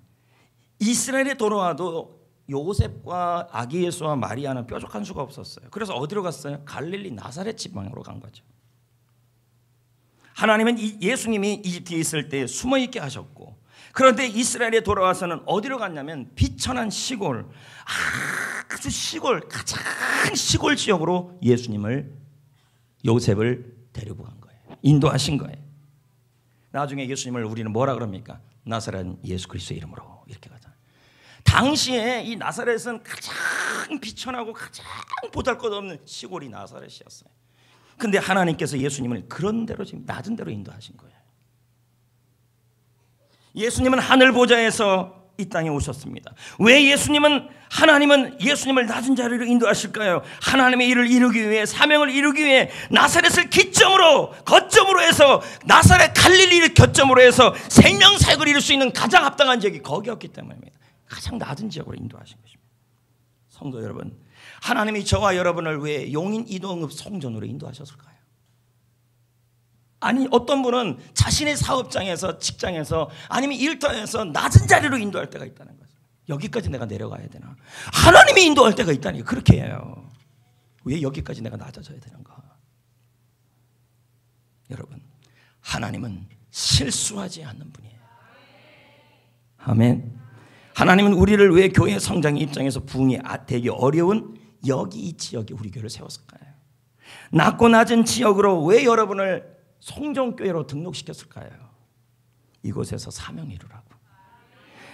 이스라엘에 돌아와도 요셉과 아기 예수와 마리아는 뾰족한 수가 없었어요. 그래서 어디로 갔어요? 갈릴리 나사렛 지방으로 간 거죠. 하나님은 예수님이 이집트에 있을 때 숨어있게 하셨고, 그런데 이스라엘에 돌아와서는 어디로 갔냐면 비천한 시골, 아주 시골, 가장 시골 지역으로 요셉을 데리고 간 거예요. 인도하신 거예요. 나중에 예수님을 우리는 뭐라 그럽니까? 나사렛 예수 그리스도의 이름으로 이렇게 가잖아요. 당시에 이 나사렛은 가장 비천하고 가장 보잘것없는 시골이 나사렛이었어요. 근데 하나님께서 예수님을 그런 대로 지금 낮은 데로 인도하신 거예요. 예수님은 하늘 보좌에서 이 땅에 오셨습니다. 왜 하나님은 예수님을 낮은 자리로 인도하실까요? 하나님의 일을 이루기 위해, 사명을 이루기 위해 나사렛을 거점으로 해서, 나사렛 갈릴리를 거점으로 해서 생명사역을 이룰 수 있는 가장 합당한 지역이 거기였기 때문입니다. 가장 낮은 지역으로 인도하신 것입니다. 성도 여러분, 하나님이 저와 여러분을 왜 용인 이동읍 성전으로 인도하셨을까요? 아니, 어떤 분은 자신의 사업장에서, 직장에서, 아니면 일터에서 낮은 자리로 인도할 때가 있다는 거죠. 여기까지 내가 내려가야 되나? 하나님이 인도할 때가 있다니, 그렇게 해요. 왜 여기까지 내가 낮아져야 되는가? 여러분, 하나님은 실수하지 않는 분이에요. 아멘. 하나님은 우리를 왜 교회 성장의 입장에서 부흥이 되기 어려운 여기 이 지역에 우리 교회를 세웠을까요? 낮고 낮은 지역으로 왜 여러분을 성전교회로 등록시켰을까요? 이곳에서 사명 이루라고.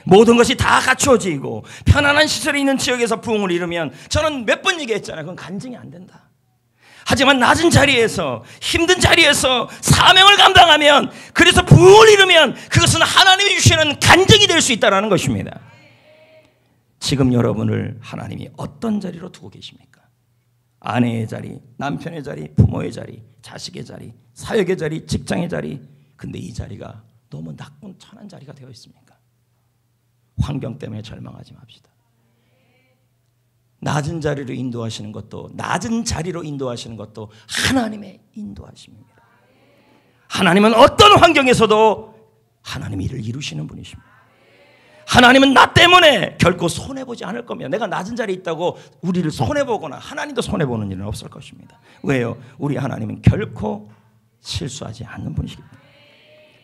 모든 것이 다 갖추어지고 편안한 시설이 있는 지역에서 부흥을 이루면, 저는 몇 번 얘기했잖아요. 그건 간증이 안 된다. 하지만 낮은 자리에서, 힘든 자리에서 사명을 감당하면, 그래서 부흥을 이루면 그것은 하나님이 주시는 간증이 될 수 있다는 것입니다. 지금 여러분을 하나님이 어떤 자리로 두고 계십니까? 아내의 자리, 남편의 자리, 부모의 자리, 자식의 자리, 사역의 자리, 직장의 자리. 근데 이 자리가 너무 낮고 천한 자리가 되어 있습니까? 환경 때문에 절망하지 맙시다. 낮은 자리로 인도하시는 것도, 하나님의 인도하심입니다. 하나님은 어떤 환경에서도 하나님의 일을 이루시는 분이십니다. 하나님은 나 때문에 결코 손해보지 않을 겁니다. 내가 낮은 자리에 있다고 우리를 손해보거나 하나님도 손해보는 일은 없을 것입니다. 왜요? 우리 하나님은 결코 실수하지 않는 분이시기 때문에.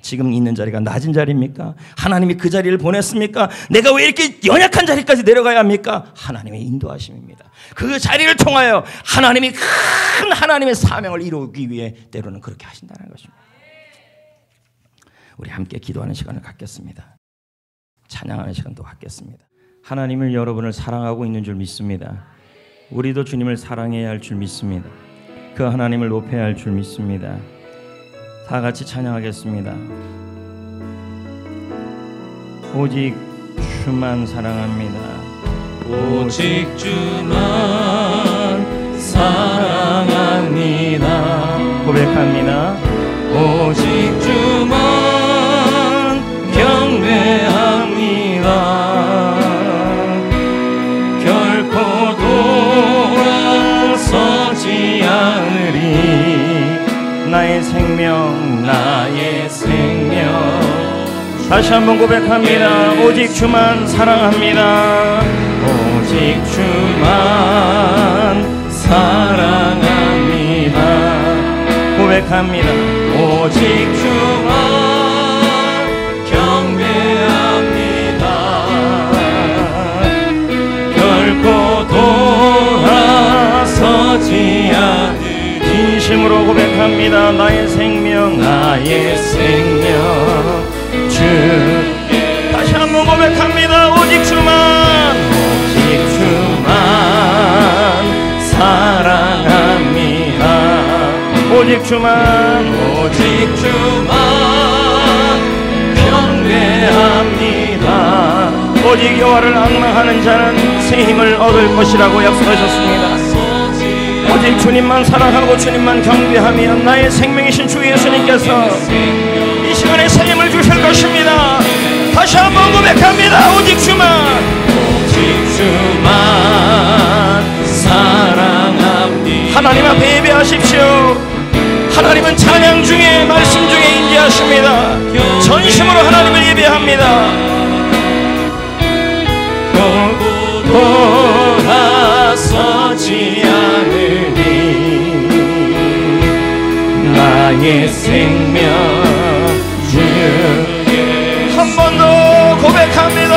지금 있는 자리가 낮은 자리입니까? 하나님이 그 자리를 보냈습니까? 내가 왜 이렇게 연약한 자리까지 내려가야 합니까? 하나님의 인도하심입니다. 그 자리를 통하여 하나님이 큰 하나님의 사명을 이루기 위해 때로는 그렇게 하신다는 것입니다. 우리 함께 기도하는 시간을 갖겠습니다. 찬양하는 시간도 갖겠습니다. 하나님을, 여러분을 사랑하고 있는 줄 믿습니다. 우리도 주님을 사랑해야 할 줄 믿습니다. 그 하나님을 높여야 할 줄 믿습니다. 다 같이 찬양하겠습니다. 오직 주만 사랑합니다. 오직 주만 사랑합니다. 고백합니다. 오직 주만 경배합니다. 결코 돌아서지 않으리. 나의 생명, 나의 생명. 다시 한번 고백합니다. 오직 주만 사랑합니다. 오직 주만 사랑합니다. 고백합니다. 오직 주만 경배합니다. 결코 돌아서지 않으리. 진심으로 고백합니다. 나의 생명, 나의 생명 주께. 다시 한번 고백합니다. 오직 주만, 오직 주만 사랑합니다. 오직 주만, 오직 주만 경배합니다. 오직 여호와를 앙망하는 자는 새 힘을 얻을 것이라고 약속하셨습니다. 오직 주님만 사랑하고 주님만 경배하며 나의 생명이신 주 예수님께서 이 시간에 새 힘을 주실 것입니다. 다시 한번 고백합니다. 오직 주만, 오직 주만 사랑합니다. 하나님 앞에 예배하십시오. 하나님은 찬양 중에, 말씀 중에 임재하십니다. 전심으로 하나님을 예배합니다. 결코 돌아서지 않으리. 나의 생명 주의 한 번 더 고백합니다.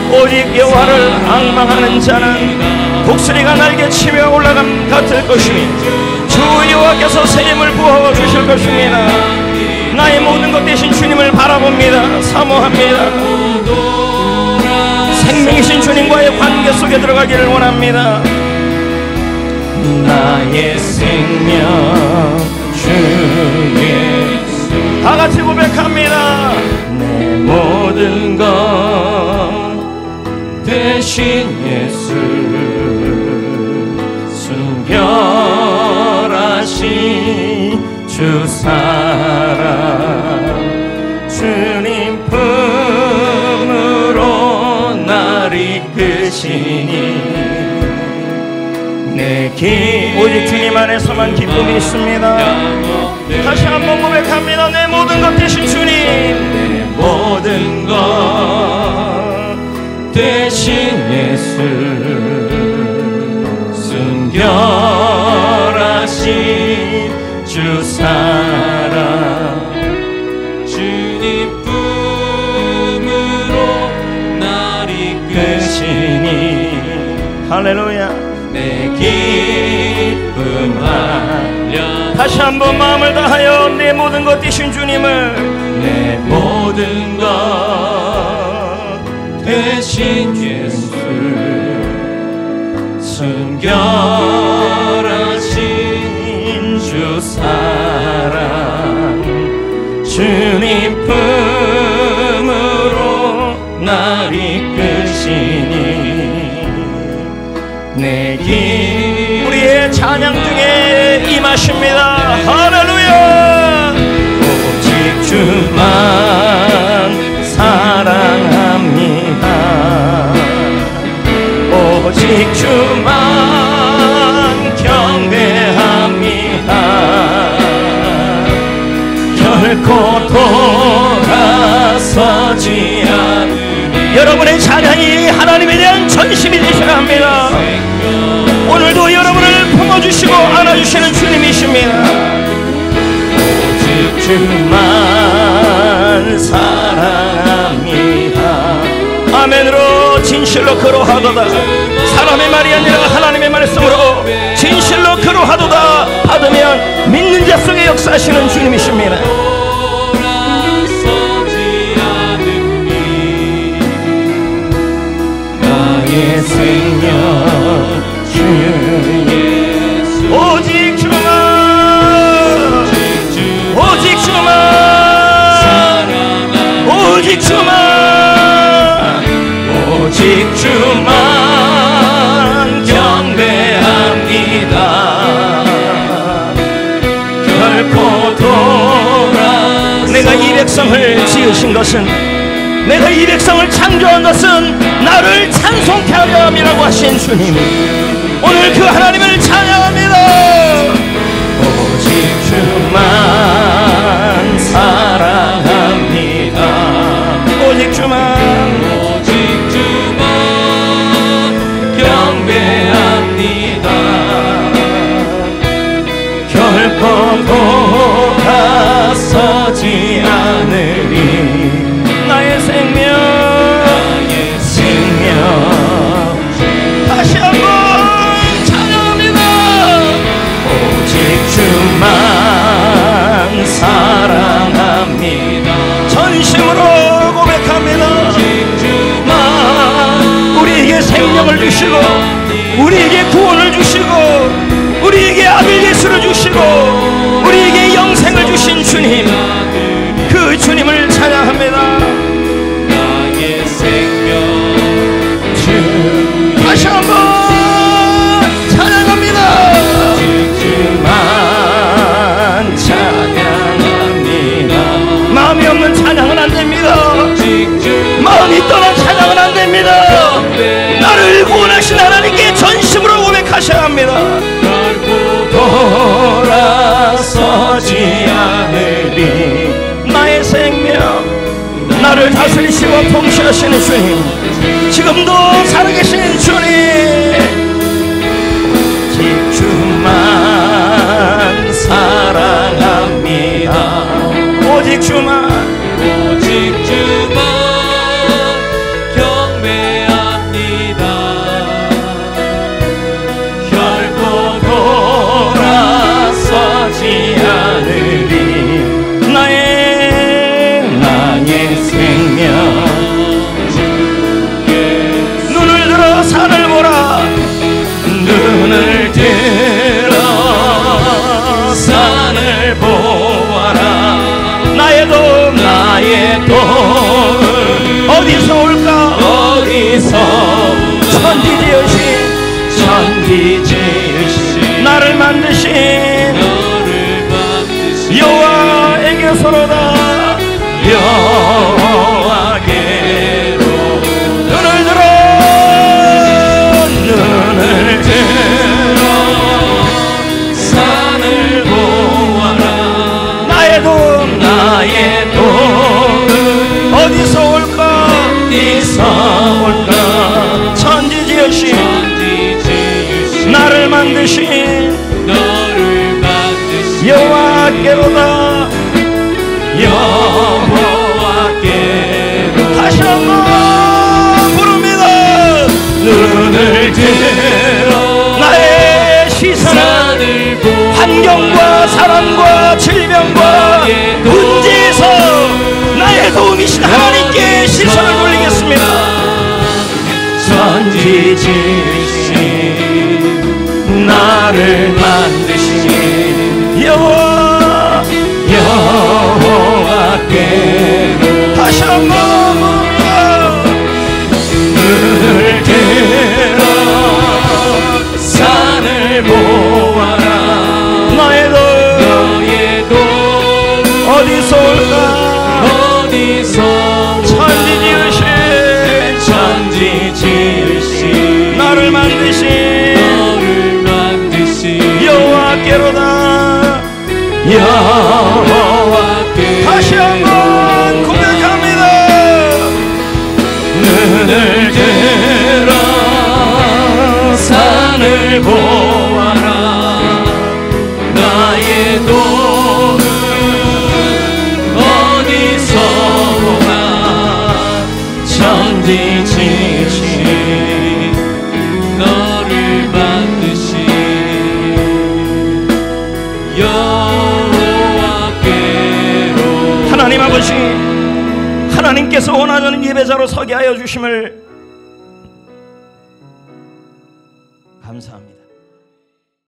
오직 여호와를 앙망하는 자는 독수리가 날개치며 올라감 같을 것이니 주 여호와께서 새 힘을 부어 주실 것입니다. 나의 모든 것 대신 주님을 바라봅니다. 사모합니다. 생명이신 주님과의 관계 속에 들어가기를 원합니다. 나의 생명 주 예수. 다 같이 고백합니다. 내 모든 것 대신 예수 순결하신 주 사랑 주님 품으로 날 이끄시니 오직 주님 안에서만 기쁨이 있습니다. 다시 한번 고백합니다. 내 모든 것 대신 주님. 내 모든 것 대신 예수 순결하신 주 사랑 주님 품으로 날 이끄시니 할렐루야. 내 기쁨 알려. 다시 한번 마음을 다하여 내 모든 것 대신 주님을. 내 모든 것 대신 예수 순결하신 주 사랑 주님 품으로 날 이끄시니 우리의 찬양 중에 임하십니다. 할렐루야. 오직 주만 사랑합니다. 오직 주만 경배합니다. 결코 돌아서지 않으리. 여러분의 찬양이 하나님에 대한 전심이 되셔야 합니다. 오늘도 여러분을 품어주시고 안아주시는 주님이십니다. 오직 주만 사랑합니다. 아멘으로 진실로 그러하도다. 사람의 말이 아니라 하나님의 말씀으로 진실로 그러하도다 받으면 믿는 자 속에 역사하시는 주님이십니다. 나의 생명 주 예수 오직 주만 오직 주만 오직 주만 오직 주만 경배합니다. 결코 돌아 내가 이 백성을 지으신 것은 내가 이 백성을 창조한 것은 나를 찬송케 하려 함이라고 하신 주님, 오늘 그 하나님을 찬양합니다. 오직 주만 사랑합니다. 오직 주만 오직 주만 경배합니다. 결코 돌아서지 않으리. 나의 생명 다시 한번 찬양합니다. 오직 주만 사랑합니다. 전심으로 고백합니다. 오직 주만 우리에게 생명을 주시고 우리에게 구원을 주시고 우리에게 아들 예수를 주시고 우리에게 영생을 주신 주님, 그 주님을 찬양합니다. 나의 생명 주 다시 한번 찬양합니다. 주만 찬양합니다. 마음이 없는 찬양은 안 됩니다. 마음이 떠난 찬양은 안 됩니다. 나를 구원하신 하나님께 전심으로 고백하셔야 합니다. 돌아서지 않으리. 나의 생명 나를 다스리시고 통치하시는 주님, 지금도 살아계신 주님, 주만 사랑합니다. 오직 주만, 오직 주만 경배합니다. 결코 돌아서지 않으리. 나의 생명, 눈을 들어 산을 보라. 눈을 들어 산을 보아라. 나의 도움 어디서 올까? 어디서? 천지지으신 나를 만드신 여호와에게서로다. 여호와께로 눈을 들어 산을 보아라. 나의 도움 어디서 올까? 천지지으신 나를 만드신 여호와께로다. 다시 한번 부릅니다. 눈을 들어 나의 시선은 환경과 사람과 질병과 문제에서 나의 도움이신 하나님께 시선을 돌리겠습니다. 천지지으신 나를 만드신 여호와께로 다시 한번 눈을 들어 산을 보아라. 너의 도움 어디서 올까? 천지지으신 나를 만드신 여호와께로다. 다시 한번 고백합니다. 눈을 들어 산을 보아라. 나의 도움은 어디서 오나? 천지지으신 너를 만드신 여호와께로. 하나님 아버지, 하나님께서 원하는 예배자로 서게 하여 주심을 감사합니다.